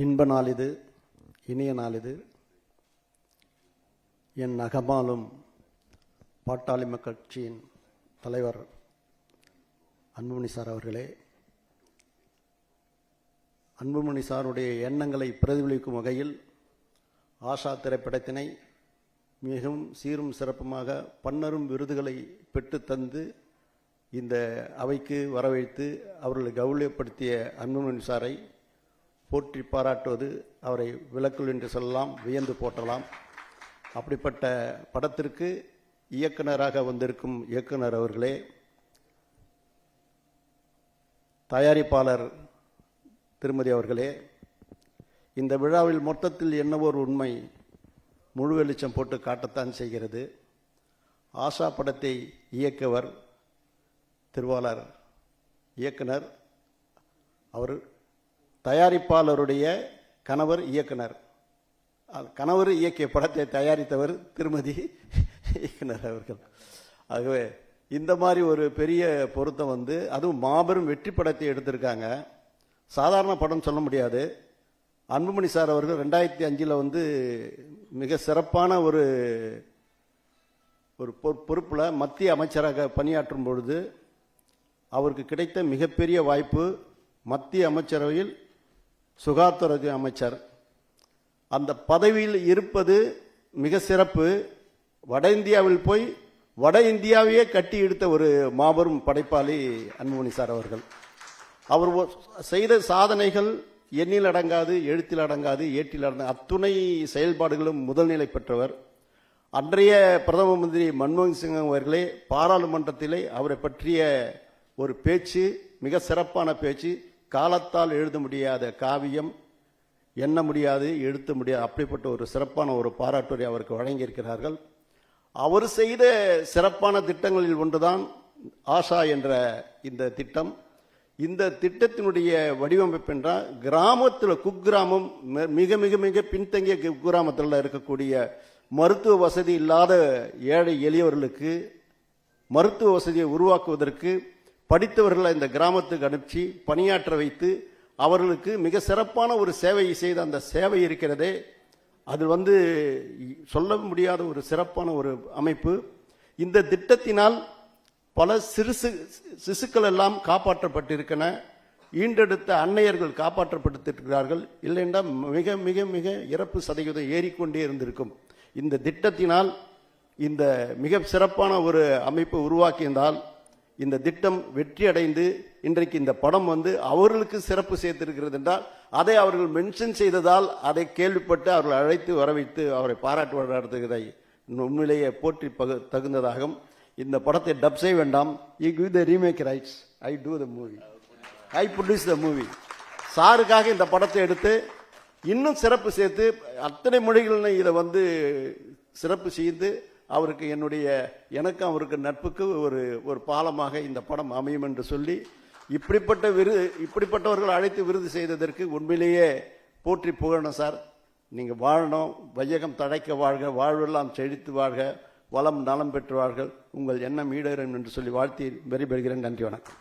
இன்ப நாள் இது, இனிய நாள் இது. என் அகமாலும் பாட்டாளி மக்கள் கட்சியின் தலைவர் அன்புமணி சார் அவர்களே, அன்புமணி சாருடைய எண்ணங்களை பிரதிபலிக்கும் வகையில் ஆஷா திரைப்படத்தினை மிகவும் சீரும் சிறப்புமாக பன்னரும் விருதுகளை பெற்று தந்து இந்த அவைக்கு வரவழைத்து அவர்களை கௌரவப்படுத்திய அன்புமணி சாரை போற்றி பாராட்டுவது அவரை விலக்குள் என்று சொல்லலாம், வியந்து போற்றலாம். அப்படிப்பட்ட படத்திற்கு இயக்குனராக வந்திருக்கும் இயக்குனர் அவர்களே, தயாரிப்பாளர் திருமதி அவர்களே, இந்த விழாவில் மொத்தத்தில் என்னவோ ஒரு உண்மை முழு வெளிச்சம் போட்டு காட்டத்தான் செய்கிறது. ஆஷா படத்தை இயக்குவர் திருவாளர் இயக்குனர், அவர் தயாரிப்பாளருடைய கணவர் இயக்குனர், கணவர் இயக்கிய படத்தை தயாரித்தவர் திருமதி இயக்குனர் அவர்கள். ஆகவே இந்த மாதிரி ஒரு பெரிய பொருத்தம் அதுவும் மாபெரும் வெற்றி படத்தை எடுத்திருக்காங்க. சாதாரண படம் சொல்ல முடியாது. அன்புமணி சார் அவர்கள் 2005 மிக சிறப்பான ஒரு பொறுப்பில் மத்திய அமைச்சராக பணியாற்றும் பொழுது அவருக்கு கிடைத்த மிகப்பெரிய வாய்ப்பு மத்திய அமைச்சரவையில் சுகாதாரத்துறை அமைச்சர். அந்த பதவியில் இருப்பது மிக சிறப்பு. வட இந்தியாவில் போய் வட இந்தியாவையே கட்டி எடுத்த ஒரு மாபெரும் படைப்பாளி அன்புமணி சார் அவர்கள். அவர் செய்த சாதனைகள் எண்ணில் அடங்காது, எழுத்தில் அடங்காது, ஏட்டில் அடங்காது. அத்துணை செயல்பாடுகளும் முதல்நிலை பெற்றவர். அன்றைய பிரதம மந்திரி மன்மோகன் சிங் அவர்களே பாராளுமன்றத்திலே அவரை பற்றிய ஒரு பேச்சு, மிக சிறப்பான பேச்சு, காலத்தால் எழுத முடியாத காவியம், எண்ண முடியாது, எழுத்த முடியாது, அப்படிப்பட்ட ஒரு சிறப்பான ஒரு பாராட்டுரை அவருக்கு வழங்கியிருக்கிறார்கள். அவர் செய்த சிறப்பான திட்டங்களில் ஒன்றுதான் ஆஷா என்ற இந்த திட்டம். இந்த திட்டத்தினுடைய வடிவமைப்பு என்றால் கிராமத்தில், குக்கிராமம், மிக மிக மிக பின்தங்கிய குக்கிராமத்தில் இருக்கக்கூடிய மருத்துவ வசதி இல்லாத ஏழை எளியவர்களுக்கு மருத்துவ வசதியை உருவாக்குவதற்கு படித்தவர்களை இந்த கிராமத்துக்கு அனுப்பிச்சு பணியாற்ற வைத்து அவர்களுக்கு மிக சிறப்பான ஒரு சேவையை செய்த அந்த சேவை இருக்கிறதே, அது சொல்ல முடியாத ஒரு சிறப்பான ஒரு அமைப்பு. இந்த திட்டத்தினால் பல சிசுக்கள் எல்லாம் காப்பாற்றப்பட்டிருக்கின்றன. ஈண்டெடுத்த அன்னையர்கள் காப்பாற்றப்பட்டிருக்கிறார்கள். இல்லைன்னா மிக மிக மிக இறப்பு சதவீதம் ஏறிக்கொண்டே இருந்திருக்கும். இந்த திட்டத்தினால் இந்த மிக சிறப்பான ஒரு அமைப்பை உருவாக்கியிருந்தால் இந்த திட்டம் வெற்றி அடைந்து இன்றைக்கு இந்த படம் அவர்களுக்கு சிறப்பு சேர்த்திருக்கிறது என்றால் அதை அவர்கள் மென்ஷன் செய்ததால் அதை கேள்விப்பட்டு அவர்கள் அழைத்து வரவைத்து அவரை பாராட்டுவதை உண்மையிலேயே போற்றி தகுந்ததாகும். இந்த படத்தை டப் செய்ய வேண்டாம். You give the remake rights, I do the movie, I produce the movie. சாருக்காக இந்த படத்தை எடுத்து இன்னும் சிறப்பு சேர்த்து அத்தனை மொழிகள் இதை சிறப்பு செய்து அவருக்கு எனக்கும் அவருக்கு நட்புக்கு ஒரு பாலமாக இந்த படம் அமையும் என்று சொல்லி இப்படிப்பட்டவர்கள் அழைத்து விருது செய்ததற்கு உண்மையிலேயே போற்றி புகழணும் சார். நீங்க வாழணும், வையகம் தழைக்க வாழ்க, வாழ்வெல்லாம் செழித்து வாழ்க, வளம் நலம் பெற்று வாழ்க, உங்கள் எண்ணம் ஈடேறும் என்று சொல்லி வாழ்த்தி வெறிபெறுகிறேன். நன்றி, வணக்கம்.